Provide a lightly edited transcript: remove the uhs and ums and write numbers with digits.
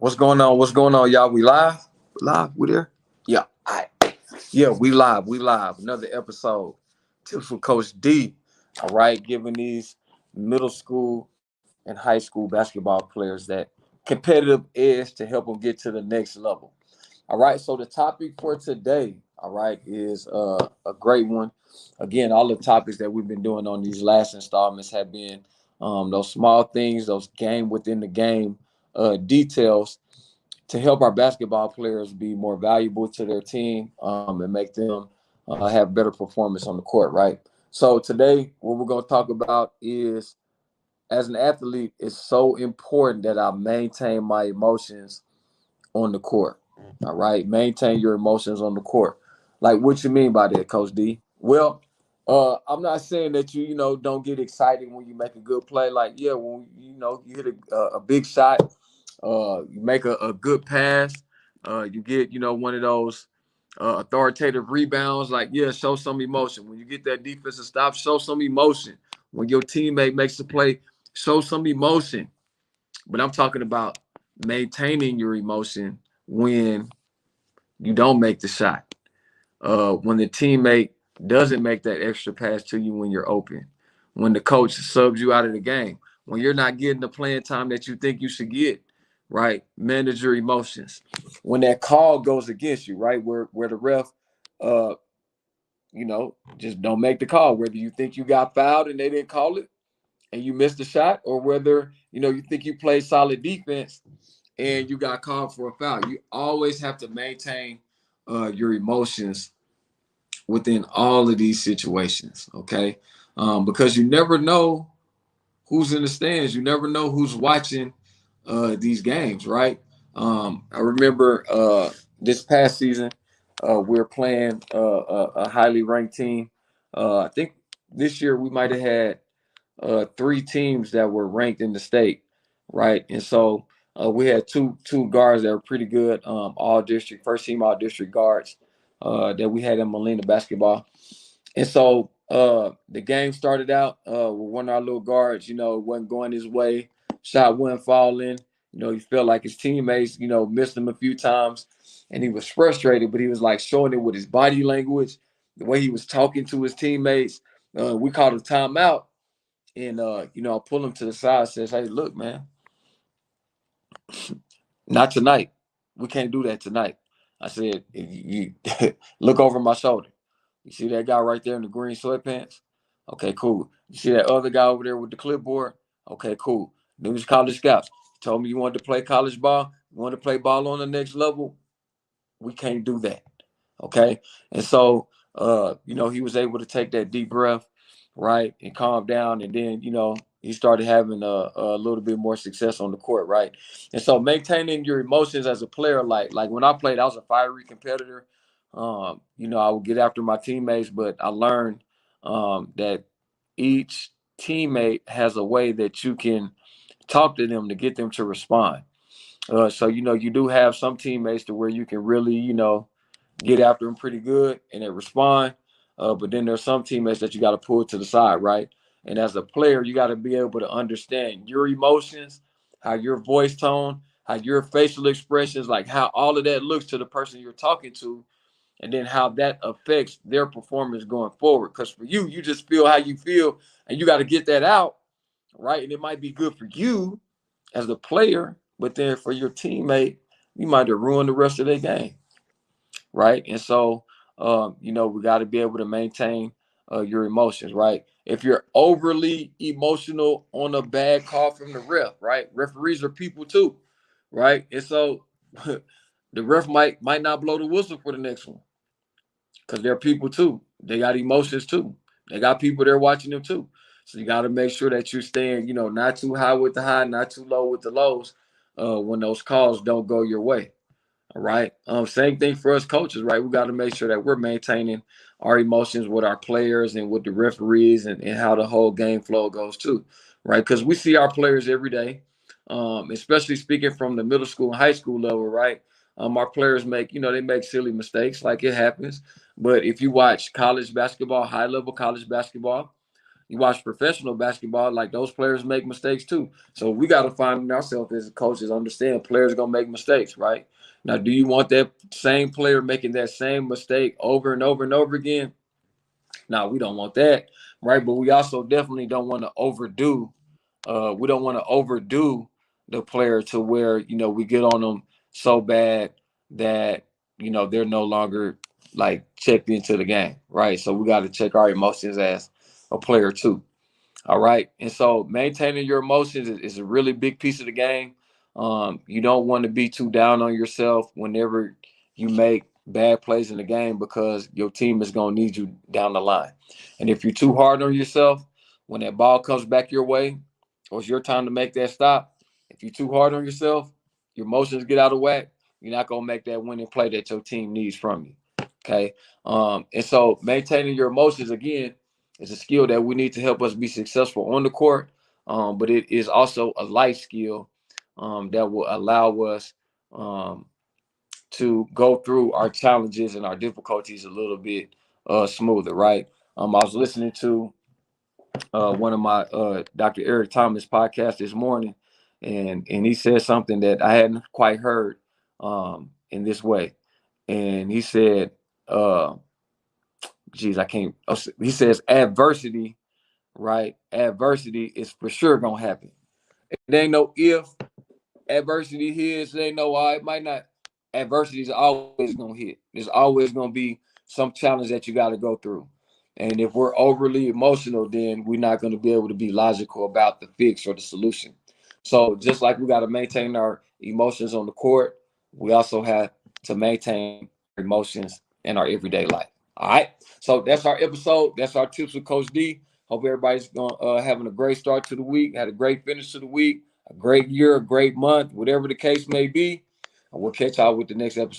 What's going on? What's going on, y'all? We live? Live? We there? Yeah. All right. Yeah, we live. We live. Another episode. Tips from Coach D. All right. Giving these middle school and high school basketball players that competitive edge to help them get to the next level. All right. So the topic for today, all right, is a great one. Again, all the topics that we've been doing on these last installments have been those small things, those game within the game details to help our basketball players be more valuable to their team and make them have better performance on the court, right? So today, what we're going to talk about is, as an athlete, it's so important that I maintain my emotions on the court. All right, maintain your emotions on the court. Like, what you mean by that, Coach D? Well, I'm not saying that you don't get excited when you make a good play. Like, yeah, when you hit a big shot, you make a good pass, you get one of those authoritative rebounds. Like, yeah, show some emotion. When you get that defensive stop, show some emotion. When your teammate makes a play, show some emotion. But I'm talking about maintaining your emotion when you don't make the shot. When the teammate doesn't make that extra pass to you when you're open. When the coach subs you out of the game. When you're not getting the playing time that you think you should get, right? Manage your emotions. When that call goes against you, right? Where the ref uh just don't make the call. Whether you think you got fouled and they didn't call it and you missed the shot, or whether you think you played solid defense and you got called for a foul. You always have to maintain your emotions within all of these situations, okay? Because you never know who's in the stands. You never know who's watching these games, right? I remember this past season, we are playing a highly ranked team. I think this year we might have had three teams that were ranked in the state, right? And so we had two guards that were pretty good, all district, first team all district guards that we had in Molina basketball. And so the game started out with one of our little guards, it wasn't going his way, shot wasn't falling. He felt like his teammates, missed him a few times, and he was frustrated, but he was like showing it with his body language, the way he was talking to his teammates. We called a timeout. And I pull him to the side, says, "Hey, look, man, not tonight. We can't do that tonight." I said, "You look over my shoulder. You see that guy right there in the green sweatpants? Okay, cool. You see that other guy over there with the clipboard? Okay, cool. News college scouts. You told me you wanted to play college ball. You want to play ball on the next level. We can't do that. Okay." And so he was able to take that deep breath, right, and calm down, and then he started having a little bit more success on the court, right. And so maintaining your emotions as a player, like when I played, I was a fiery competitor. I would get after my teammates, but I learned that each teammate has a way that you can talk to them to get them to respond. So you do have some teammates to where you can really get after them pretty good and they respond. But then there's some teammates that you got to pull to the side, right? And as a player, you got to be able to understand your emotions, how your voice tone, how your facial expressions, like how all of that looks to the person you're talking to, and then how that affects their performance going forward. Because for you, you just feel how you feel, and you got to get that out, right? And it might be good for you as a player, but then for your teammate, you might have ruined the rest of their game, right? And so, we got to be able to maintain your emotions, right? If you're overly emotional on a bad call from the ref, right? Referees are people too, right? And so, the ref might not blow the whistle for the next one because they're people too. They got emotions too. They got people there watching them too. So you got to make sure that you're staying, not too high with the high, not too low with the lows when those calls don't go your way. All right. Same thing for us coaches, right? We got to make sure that we're maintaining our emotions with our players and with the referees and how the whole game flow goes too, right? Because we see our players every day, especially speaking from the middle school and high school level, right? Our players they make silly mistakes, like it happens. But if you watch college basketball, high level college basketball, You watch professional basketball, like those players make mistakes too. So we got to find ourselves as coaches, understand players are gonna make mistakes, right? Now, do you want that same player making that same mistake over and over and over again? No, we don't want that, right? But we also definitely don't want to overdo. We don't want to overdo the player to where we get on them so bad that they're no longer like checked into the game, right? So we got to check our emotions as a player too. All right. And so maintaining your emotions is a really big piece of the game. You don't want to be too down on yourself whenever you make bad plays in the game because your team is going to need you down the line. And if you're too hard on yourself, when that ball comes back your way, or it's your time to make that stop, if you're too hard on yourself, your emotions get out of whack, you're not going to make that winning play that your team needs from you. Okay. And so maintaining your emotions, again, it's a skill that we need to help us be successful on the court, but it is also a life skill that will allow us to go through our challenges and our difficulties a little bit smoother, right? I was listening to one of my Dr. Eric Thomas podcast this morning, and he said something that I hadn't quite heard in this way, and he said, "Geez, I can't." He says, "Adversity." Right? Adversity is for sure gonna happen. It ain't no if adversity hits, it ain't no it might not. Adversity is always gonna hit. There's always gonna be some challenge that you gotta go through. And if we're overly emotional, then we're not gonna be able to be logical about the fix or the solution. So just like we gotta maintain our emotions on the court, we also have to maintain our emotions in our everyday life. All right. So that's our episode. That's our tips with Coach D. Hope everybody's having a great start to the week, had a great finish to the week, a great year, a great month, whatever the case may be. And we'll catch y'all with the next episode.